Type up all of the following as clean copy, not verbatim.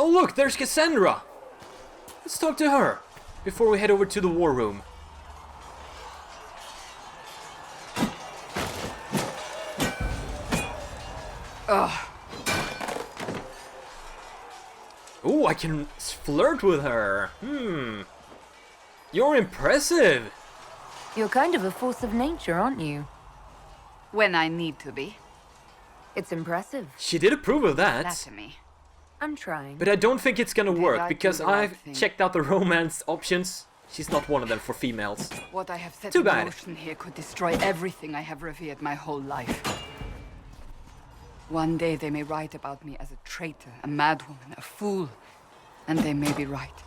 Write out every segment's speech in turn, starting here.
Oh look, there's Cassandra! Let's talk to her before we head over to the war room. Ugh. Oh, I can flirt with her. You're impressive. You're kind of a force of nature, aren't you? When I need to be. It's impressive. She did approve of that. Flatter me. I'm trying. But I don't think it's gonna work, because do the right I've thing? checked out the romance options. She's not one of them for females. What I have set Too in bad. motion here could destroy everything I have revered my whole life. One day they may write about me as a traitor, a madwoman, a fool. And they may be right.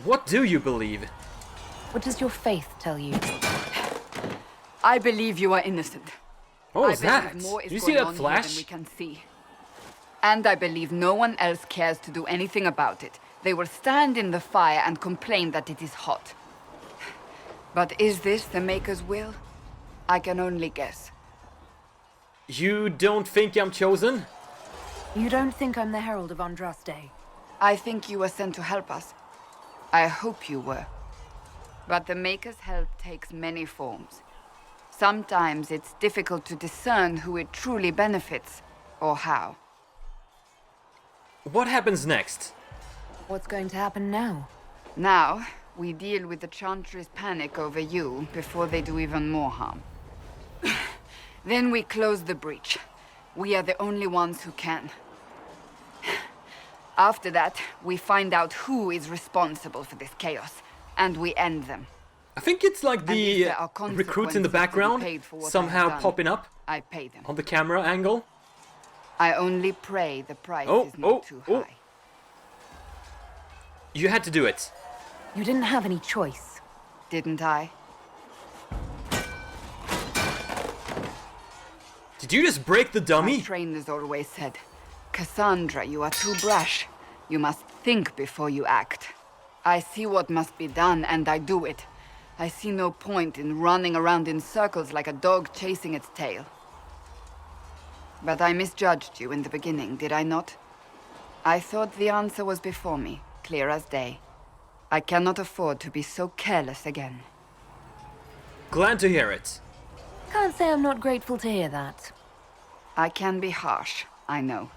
What do you believe? What does your faith tell you? I believe you are innocent. What was I believe that? more Did is you see going that on here flash? than we can see. And I believe no one else cares to do anything about it. They will stand in the fire and complain that it is hot. But is this the Maker's will? I can only guess. You don't think I'm chosen? You don't think I'm the Herald of Andraste? I think you were sent to help us. I hope you were. But the Maker's help takes many forms. Sometimes it's difficult to discern who it truly benefits, or how. What happens next? What's going to happen now? Now, we deal with the Chantry's panic over you before they do even more harm. Then we close the breach. We are the only ones who can. After that, we find out who is responsible for this chaos, and we end them. I think it's like And the if there are recruits in the consequences to be background paid for what I have somehow done, popping up I pay them. on the camera angle. I only pray the price is not too high. You had to do it. You didn't have any choice. Didn't I? Did you just break the My dummy? trainers always said, Cassandra, you are too brash. You must think before you act. I see what must be done, and I do it. I see no point in running around in circles like a dog chasing its tail. But I misjudged you in the beginning, did I not? I thought the answer was before me, clear as day. I cannot afford to be so careless again. Glad to hear it. Can't say I'm not grateful to hear that. I can be harsh, I know.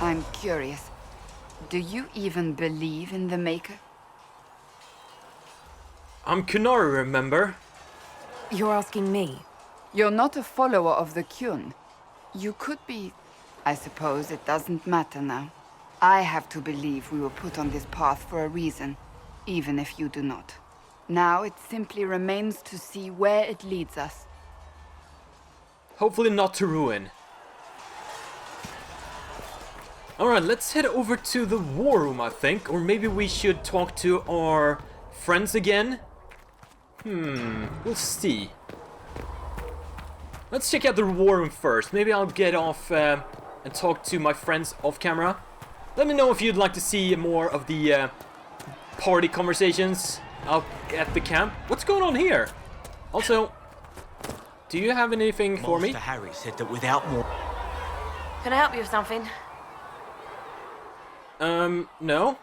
I'm curious. Do you even believe in the Maker? I'm Kunari, remember? You're asking me? You're not a follower of the Kyun. You could be... I suppose it doesn't matter now. I have to believe we were put on this path for a reason, even if you do not. Now it simply remains to see where it leads us. Hopefully not to ruin. Alright, let's head over to the war room, I think. Or maybe we should talk to our friends again. We'll see. Let's check out the war room first. Maybe I'll get off and talk to my friends off camera. Let me know if you'd like to see more of the party conversations out at the camp. What's going on here? Also, do you have anything for me? Master Harry said that without more... Can I help you with something? No.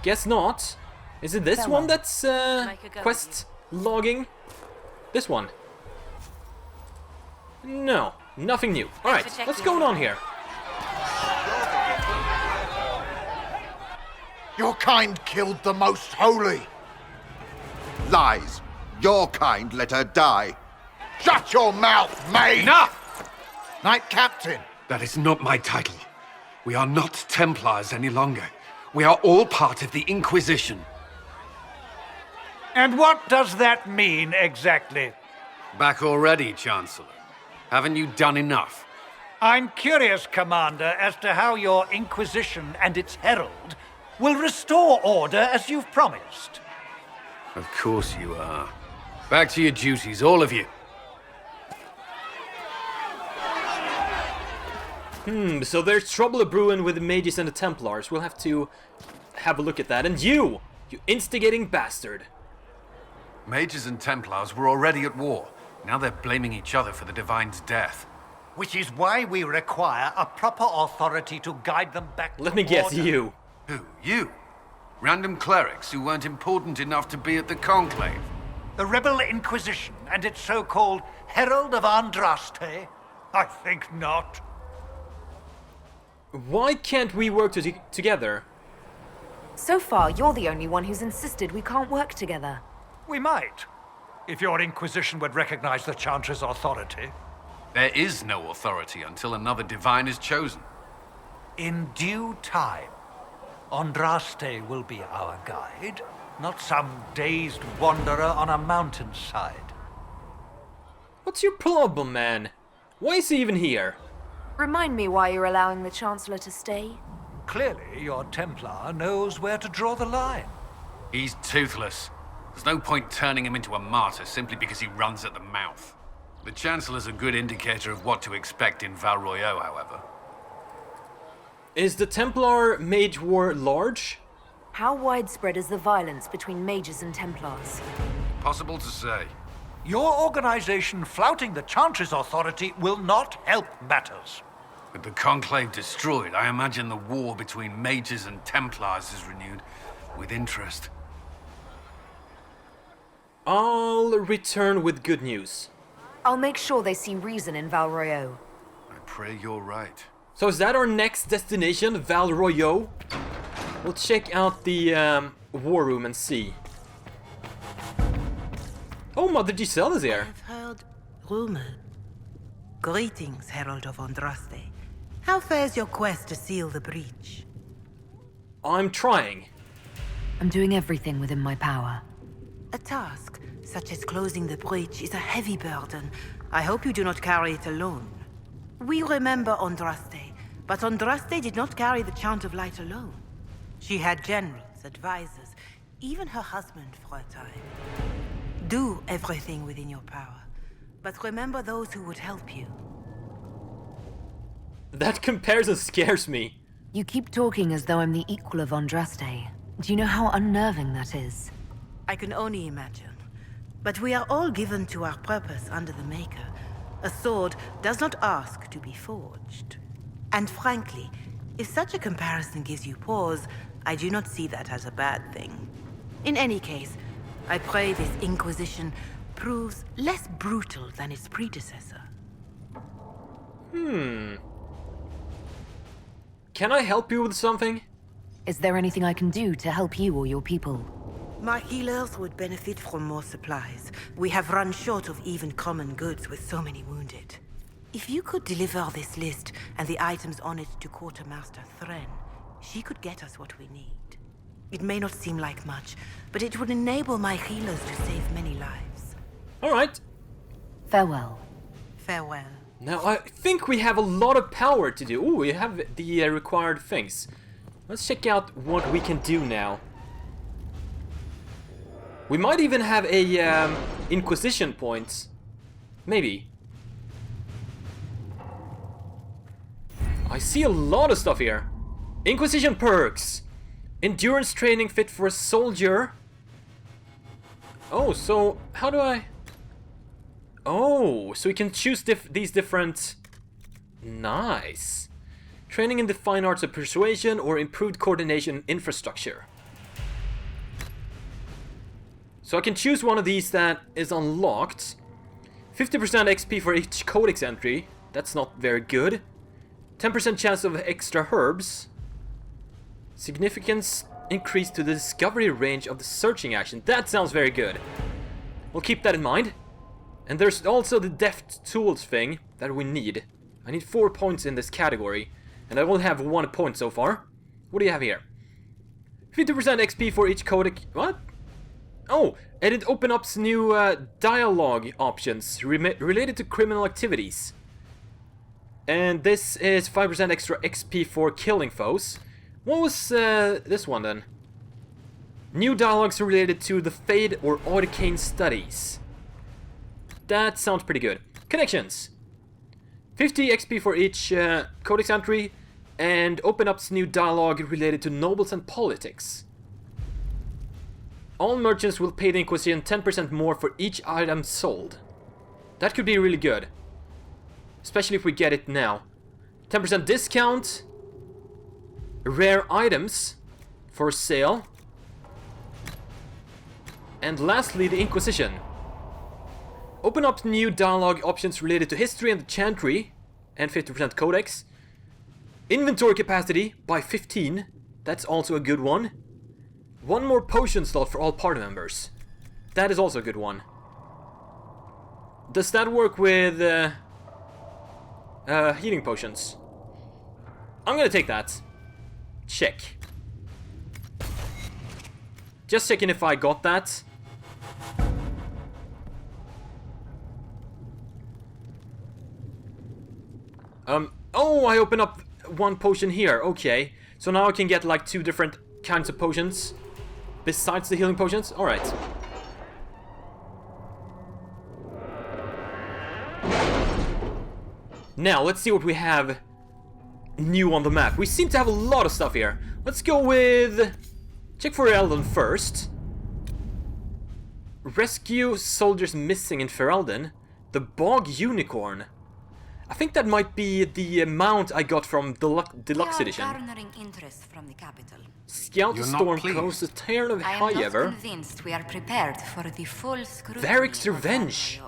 Guess not. Is it this one that's quest logging? This one? No, nothing new. Alright, what's going on here? Your kind killed the most holy. Lies. Your kind let her die. Shut your mouth, maid! Enough! Knight Captain. That is not my title. We are not Templars any longer. We are all part of the Inquisition. And what does that mean exactly? Back already, Chancellor. Haven't you done enough? I'm curious, Commander, as to how your Inquisition and its herald will restore order as you've promised. Of course you are. Back to your duties, all of you. So there's trouble brewing with the mages and the Templars. We'll have to have a look at that. And you instigating bastard. Mages and Templars were already at war. Now they're blaming each other for the Divine's death. Which is why we require a proper authority to guide them back Let to me guess, order. you. Who? You? Random clerics who weren't important enough to be at the Conclave? The Rebel Inquisition and its so-called Herald of Andraste? I think not. Why can't we work together? So far, you're the only one who's insisted we can't work together. We might, if your Inquisition would recognize the Chantry's authority. There is no authority until another Divine is chosen. In due time, Andraste will be our guide, not some dazed wanderer on a mountainside. What's your problem, man? Why is he even here? Remind me why you're allowing the Chancellor to stay? Clearly, your Templar knows where to draw the line. He's toothless. There's no point turning him into a martyr simply because he runs at the mouth. The Chancellor's a good indicator of what to expect in Val Royeaux, however. Is the Templar mage war large? How widespread is the violence between mages and Templars? Possible to say. Your organization flouting the Chantry's authority will not help matters. With the Conclave destroyed, I imagine the war between mages and Templars is renewed with interest. I'll return with good news. I'll make sure they see reason in Val Royeaux. I pray you're right. So is that our next destination, Val Royeaux? We'll check out the war room and see. Oh, Mother Giselle is here. I've heard rumor. Greetings, Herald of Andraste. How fares your quest to seal the breach? I'm trying. I'm doing everything within my power. A task such as closing the breach is a heavy burden. I hope you do not carry it alone. We remember Andraste, but Andraste did not carry the Chant of Light alone. She had generals, advisors, even her husband for a time. Do everything within your power, but remember those who would help you. That comparison scares me. You keep talking as though I'm the equal of Andraste. Do you know how unnerving that is? I can only imagine. But we are all given to our purpose under the Maker. A sword does not ask to be forged. And frankly, if such a comparison gives you pause, I do not see that as a bad thing. In any case, I pray this Inquisition proves less brutal than its predecessor. Can I help you with something? Is there anything I can do to help you or your people? My healers would benefit from more supplies. We have run short of even common goods with so many wounded. If you could deliver this list and the items on it to Quartermaster Thren, she could get us what we need. It may not seem like much, but it would enable my healers to save many lives. Alright. Farewell. Farewell. Now I think we have a lot of power to do. Ooh, we have the required things. Let's check out what we can do now. We might even have a Inquisition point. Maybe. I see a lot of stuff here. Inquisition perks. Endurance training fit for a soldier. Oh, so how do I... Oh, so we can choose these different... Nice. Training in the fine arts of persuasion or improved coordination infrastructure. So I can choose one of these that is unlocked. 50% XP for each codex entry. That's not very good. 10% chance of extra herbs. Significance increase to the discovery range of the searching action. That sounds very good. We'll keep that in mind. And there's also the deft tools thing that we need. I need 4 points in this category. And I only have 1 point so far. What do you have here? 50% XP for each codex... What? Oh, and it opens up new dialogue options related to criminal activities. And this is 5% extra XP for killing foes. What was this one then? New dialogues related to the Fade or Arcane studies. That sounds pretty good. Connections. 50 XP for each codex entry. And open up new dialogue related to nobles and politics. All merchants will pay the Inquisition 10% more for each item sold. That could be really good. Especially if we get it now. 10% discount. Rare items for sale. And lastly, the Inquisition. Open up new dialogue options related to history and the chantry. And 50% codex. Inventory capacity by 15. That's also a good one. One more potion slot for all party members. That is also a good one. Does that work with healing potions? I'm gonna take that. Check. Just checking if I got that. Oh, I open up one potion here. Okay. So now I can get like 2 different kinds of potions. Besides the healing potions? Alright. Now, let's see what we have new on the map. We seem to have a lot of stuff here. Let's go with... check for Ferelden first. Rescue soldiers missing in Ferelden. The Bog Unicorn. I think that might be the mount I got from Deluxe Edition. Garnering interest from the capital. Scout the storm coast, the Tear of I am not convinced we are prepared for the full scrutiny. Varric's Revenge.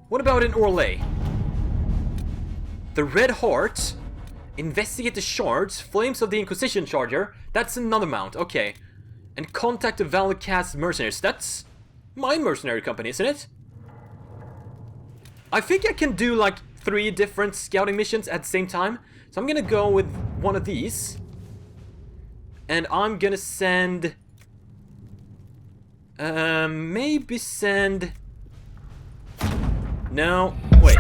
What about in Orlais? The Red Heart. Investigate the shards. Flames of the Inquisition Charger. That's another mount, okay. And contact the Valcast mercenaries. That's my mercenary company, isn't it? I think I can do like 3 different scouting missions at the same time. So I'm gonna go with one of these. And I'm gonna send... maybe send... No, wait.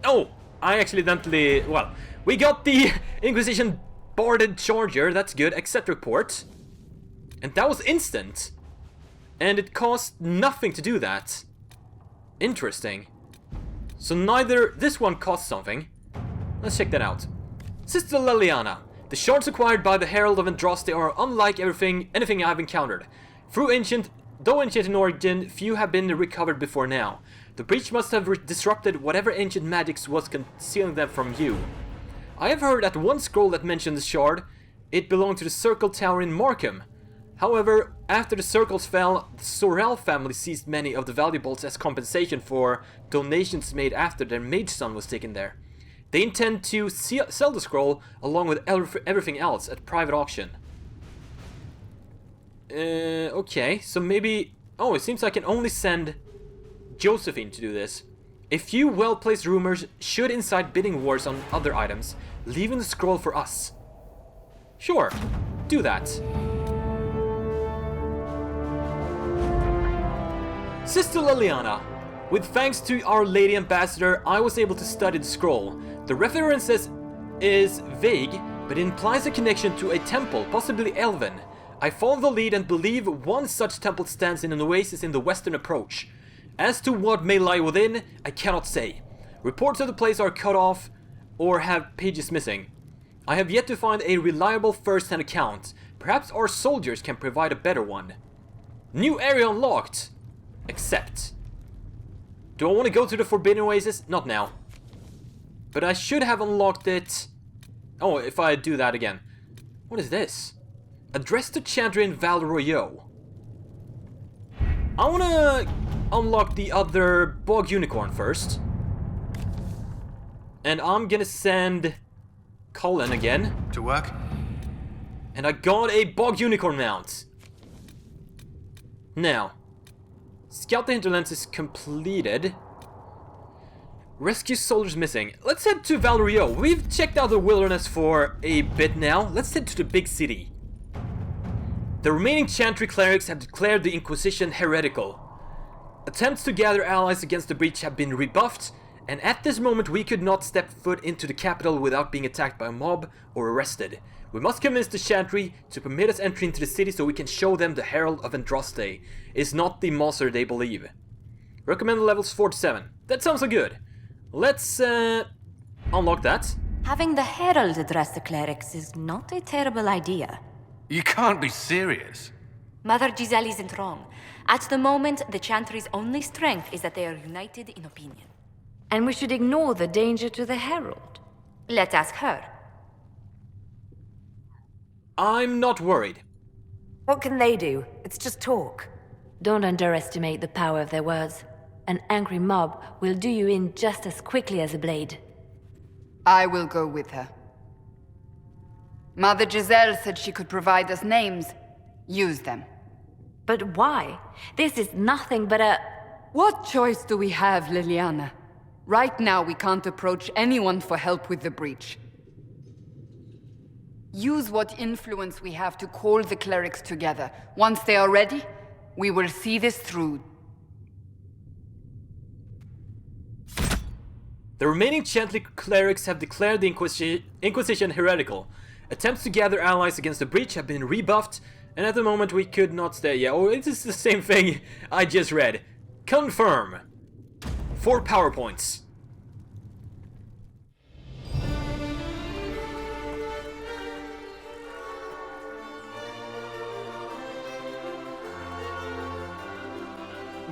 Oh, I accidentally... Well, we got the Inquisition Barded Charger. That's good. Accept report. And that was instant. And it cost nothing to do that. Interesting. So neither... This one costs something. Let's check that out. Sister Leliana. The shards acquired by the Herald of Andraste are unlike anything I've encountered. Though ancient in origin, few have been recovered before now. The breach must have disrupted whatever ancient magics was concealing them from you. I have heard that one scroll that mentioned the shard, it belonged to the Circle Tower in Markham. However, after the circles fell, the Sorel family seized many of the valuables as compensation for donations made after their mage son was taken there. They intend to sell the scroll along with everything else at private auction. Okay, so maybe... Oh, it seems I can only send Josephine to do this. A few well-placed rumors should incite bidding wars on other items, leaving the scroll for us. Sure, do that. Sister Leliana, with thanks to Our Lady Ambassador, I was able to study the scroll. The references is vague, but it implies a connection to a temple, possibly Elven. I follow the lead and believe one such temple stands in an oasis in the western approach. As to what may lie within, I cannot say. Reports of the place are cut off or have pages missing. I have yet to find a reliable first-hand account. Perhaps our soldiers can provide a better one. New area unlocked. Accept. Do I want to go to the Forbidden Oasis? Not now. But I should have unlocked it... Oh, if I do that again. What is this? Address to Chandra in Val Royeaux. I want to unlock the other Bog Unicorn first. And I'm gonna send Colin again. To work? And I got a Bog Unicorn mount. Now, Scout the Hinterlands is completed. Rescue soldiers missing. Let's head to Val Royeaux. We've checked out the wilderness for a bit now. Let's head to the big city. The remaining Chantry clerics have declared the Inquisition heretical. Attempts to gather allies against the breach have been rebuffed, and at this moment we could not step foot into the capital without being attacked by a mob or arrested. We must convince the Chantry to permit us entry into the city so we can show them the Herald of Andraste is not the monster they believe. Recommend levels 4 to 7. That sounds so good. Let's unlock that. Having the Herald address the clerics is not a terrible idea. You can't be serious. Mother Giselle isn't wrong. At the moment, the Chantry's only strength is that they are united in opinion. And we should ignore the danger to the Herald. Let's ask her. I'm not worried. What can they do? It's just talk. Don't underestimate the power of their words. An angry mob will do you in just as quickly as a blade. I will go with her. Mother Giselle said she could provide us names. Use them. But why? This is nothing but a... What choice do we have, Liliana? Right now, we can't approach anyone for help with the breach. Use what influence we have to call the clerics together. Once they are ready, we will see this through. The remaining Chantley clerics have declared the Inquisition heretical. Attempts to gather allies against the breach have been rebuffed, and at the moment we could not stay. Yeah, oh, it is the same thing I just read. Confirm. 4 PowerPoints.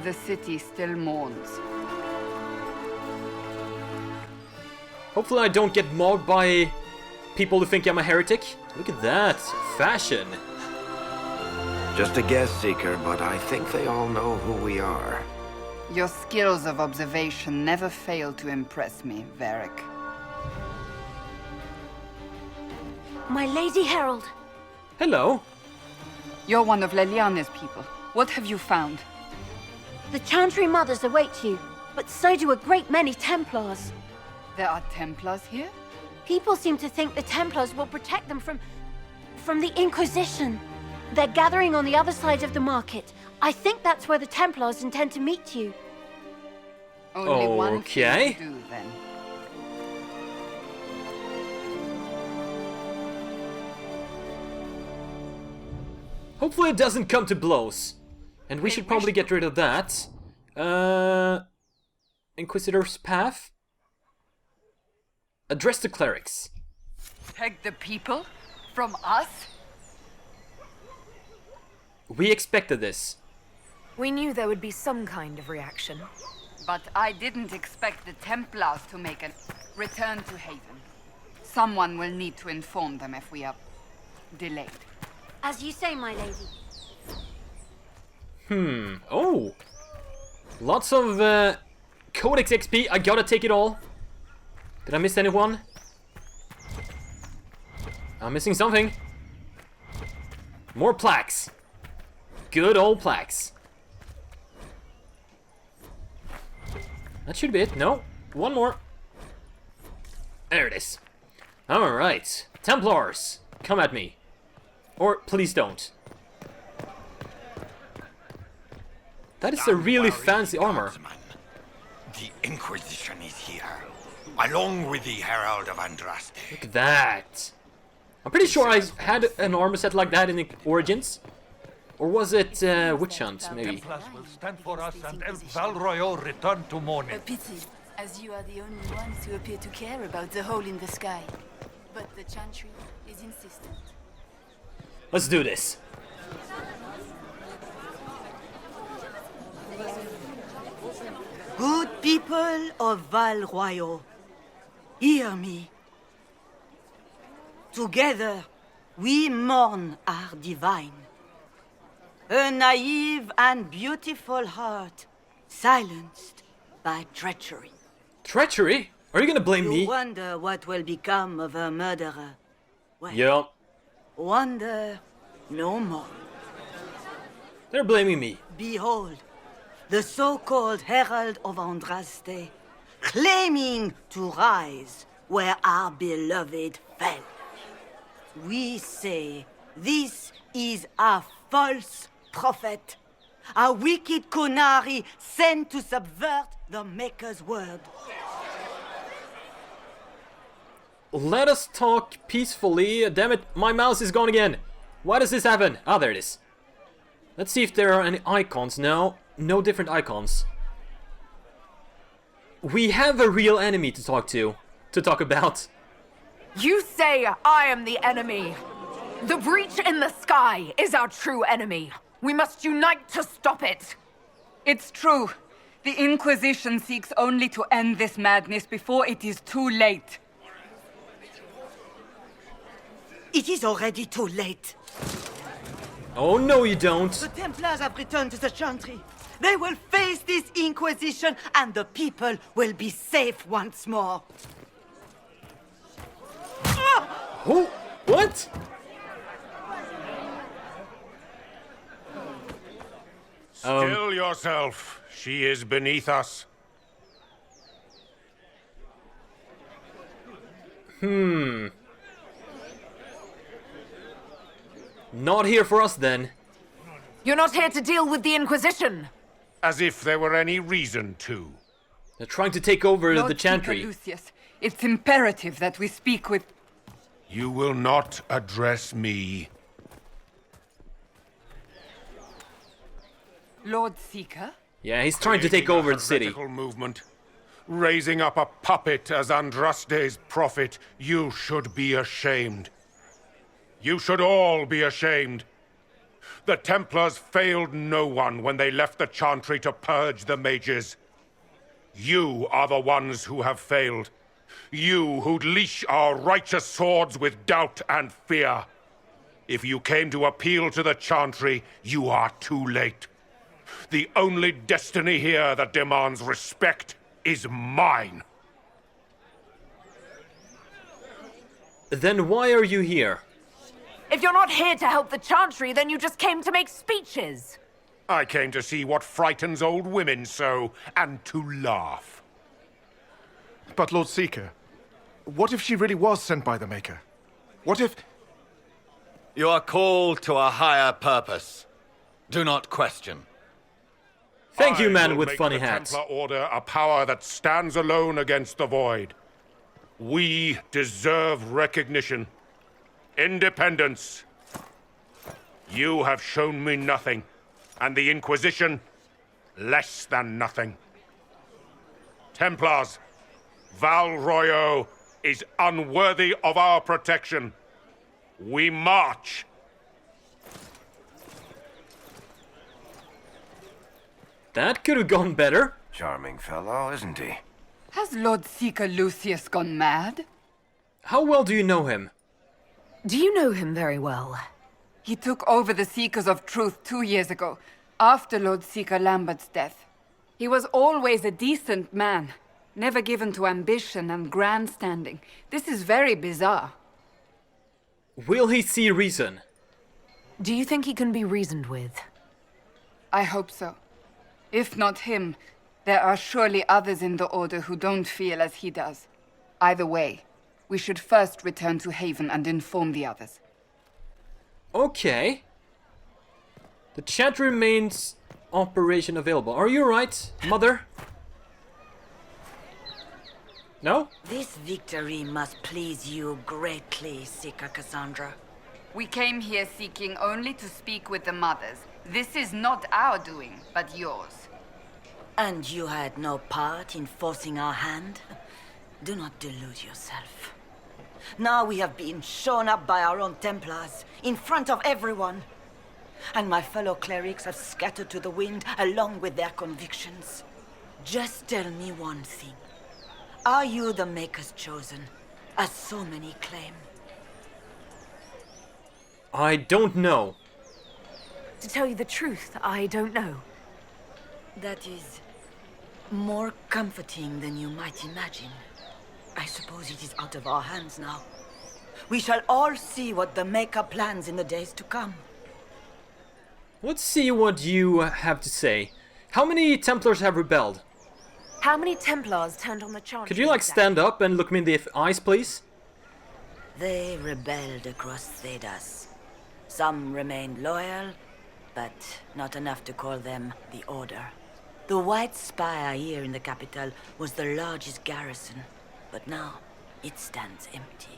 The city still mourns. Hopefully I don't get mobbed by people who think I'm a heretic. Look at that. Fashion. Just a guest seeker, but I think they all know who we are. Your skills of observation never fail to impress me, Varric. My Lady Herald! Hello. You're one of Leliana's people. What have you found? The Chantry Mothers await you, but so do a great many Templars. There are Templars here? People seem to think the Templars will protect them from the Inquisition. They're gathering on the other side of the market. I think that's where the Templars intend to meet you. Only one Okay. thing to do, then. Hopefully it doesn't come to blows. And we should probably get rid of that. Inquisitor's Path. Address the clerics. Take the people? From us? We expected this. We knew there would be some kind of reaction. But I didn't expect the Templars to make a return to Haven. Someone will need to inform them if we are delayed. As you say, my lady. Oh. Lots of Codex XP. I gotta take it all. Did I miss anyone? I'm missing something. More plaques. Good old plaques. That should be it. No. One more. There it is. Alright. Templars. Come at me. Or please don't. That is a really fancy armor. The Inquisition is here, along with the Herald of Andraste. Look at that. I'm pretty sure I had an armor set like that in the Origins. Or was it Witch Hunt, maybe? Templars will stand for us and help Val Royeaux return to mourning. A pity, as you are the only ones who appear to care about the hole in the sky. But the Chantry is insistent. Let's do this. Good people of Val Royeaux, hear me. Together, we mourn our divine. A naive and beautiful heart, silenced by treachery. Treachery? Are you gonna blame You me? wonder what will become of a murderer. Well, Yeah. wonder no more. They're blaming me. Behold, the so-called Herald of Andraste, claiming to rise where our beloved fell. We say this is a false prophet, a wicked Konari sent to subvert the Maker's word. Let us talk peacefully. Damn it, my mouse is gone again. Why does this happen? Ah, there it is. Let's see if there are any icons. No, no different icons. We have a real enemy to talk about. You say I am the enemy. The breach in the sky is our true enemy. We must unite to stop it. It's true. The Inquisition seeks only to end this madness before it is too late. It is already too late. Oh, no you don't. The Templars have returned to the Chantry. They will face this Inquisition, and the people will be safe once more. Who? What? Still yourself. She is beneath us. Not here for us then. You're not here to deal with the Inquisition. As if there were any reason to. They're trying to take over Lord the Chantry. Seeker Lucius, it's imperative that we speak with... You will not address me. Lord Seeker? Yeah, he's trying to take over the city. Movement. Raising up a puppet as Andraste's prophet, you should be ashamed. You should all be ashamed. The Templars failed no one when they left the Chantry to purge the mages. You are the ones who have failed. You who'd leash our righteous swords with doubt and fear. If you came to appeal to the Chantry, you are too late. The only destiny here that demands respect is mine. Then why are you here? If you're not here to help the Chantry, then you just came to make speeches. I came to see what frightens old women so, and to laugh. But Lord Seeker, what if she really was sent by the Maker? What if... You are called to a higher purpose. Do not question. Thank you, I man will with make funny the hats. Templar Order a power that stands alone against the void. We deserve recognition. Independence. You have shown me nothing, and the Inquisition, less than nothing. Templars, Val Royeaux is unworthy of our protection. We march. That could have gone better. Charming fellow, isn't he? Has Lord Seeker Lucius gone mad? How well do you know him? Do you know him very well? He took over the Seekers of Truth 2 years ago, after Lord Seeker Lambert's death. He was always a decent man, never given to ambition and grandstanding. This is very bizarre. Will he see reason? Do you think he can be reasoned with? I hope so. If not him, there are surely others in the Order who don't feel as he does. Either way, we should first return to Haven and inform the others. Okay. The chat remains operation available. Are you right, Mother? No? This victory must please you greatly, Seeker Cassandra. We came here seeking only to speak with the mothers. This is not our doing, but yours. And you had no part in forcing our hand? Do not delude yourself. Now we have been shown up by our own Templars, in front of everyone. And my fellow clerics have scattered to the wind along with their convictions. Just tell me one thing. Are you the Maker's chosen, as so many claim? I don't know. To tell you the truth, I don't know. That is more comforting than you might imagine. I suppose it is out of our hands now. We shall all see what the Maker plans in the days to come. Let's see what you have to say. How many Templars have rebelled? How many Templars turned on the Chantry? Could you like stand up and look me in the eyes, please? They rebelled across Thedas. Some remained loyal, but not enough to call them the Order. The White Spire here in the capital was the largest garrison, but now it stands empty.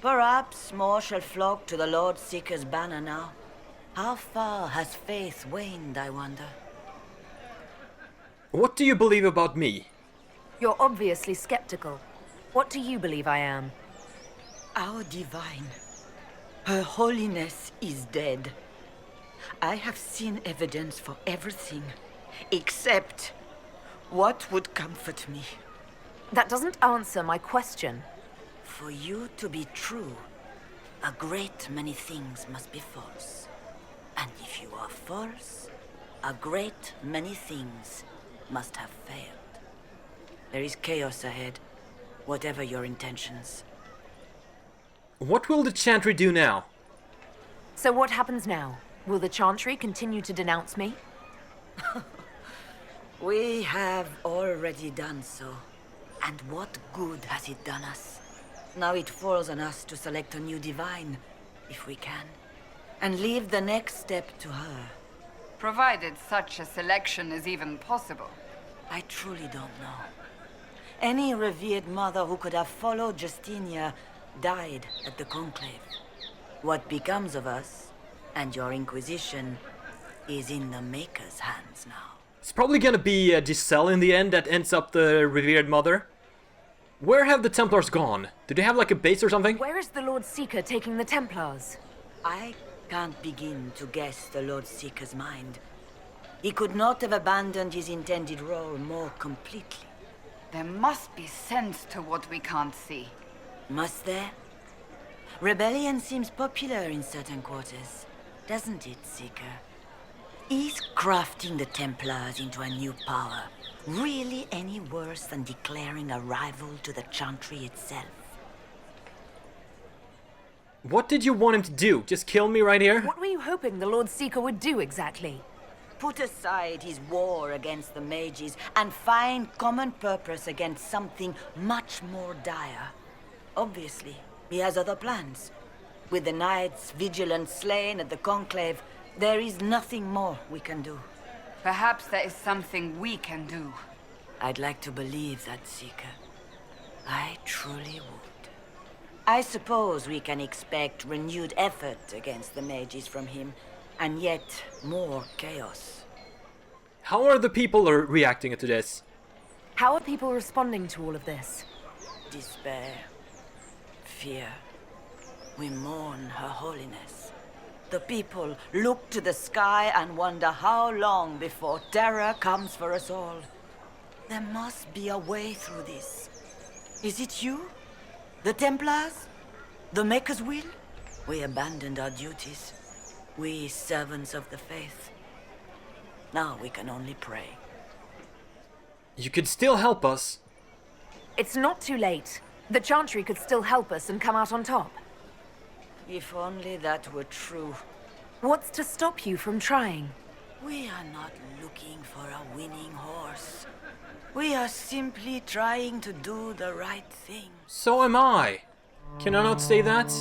Perhaps more shall flock to the Lord Seeker's banner now. How far has faith waned, I wonder? What do you believe about me? You're obviously skeptical. What do you believe I am? Our divine. Her Holiness is dead. I have seen evidence for everything, except what would comfort me. That doesn't answer my question. For you to be true, a great many things must be false. And if you are false, a great many things must have failed. There is chaos ahead, whatever your intentions. What will the Chantry do now? So what happens now? Will the Chantry continue to denounce me? We have already done so. And what good has it done us? Now it falls on us to select a new divine, if we can, and leave the next step to her. Provided such a selection is even possible. I truly don't know. Any revered mother who could have followed Justinia died at the Conclave. What becomes of us, and your Inquisition, is in the Maker's hands now. It's probably gonna be Giselle in the end that ends up the revered mother. Where have the Templars gone? Do they have like a base or something? Where is the Lord Seeker taking the Templars? I can't begin to guess the Lord Seeker's mind. He could not have abandoned his intended role more completely. There must be sense to what we can't see. Must there? Rebellion seems popular in certain quarters, doesn't it, Seeker? Is crafting the Templars into a new power really any worse than declaring a rival to the Chantry itself? What did you want him to do? Just kill me right here? What were you hoping the Lord Seeker would do exactly? Put aside his war against the mages and find common purpose against something much more dire. Obviously, he has other plans. With the knights vigilant slain at the Conclave, there is nothing more we can do. Perhaps there is something we can do. I'd like to believe that, Seeker. I truly would. I suppose we can expect renewed effort against the mages from him, and yet more chaos. How are the people reacting to this? How are people responding to all of this? Despair. Fear. We mourn Her Holiness. The people look to the sky and wonder how long before terror comes for us all. There must be a way through this. Is it you? The Templars? The Maker's will? We abandoned our duties. We servants of the faith. Now we can only pray. You could still help us. It's not too late. The Chantry could still help us and come out on top. If only that were true. What's to stop you from trying? We are not looking for a winning horse. We are simply trying to do the right thing. So am I. Can I not say that?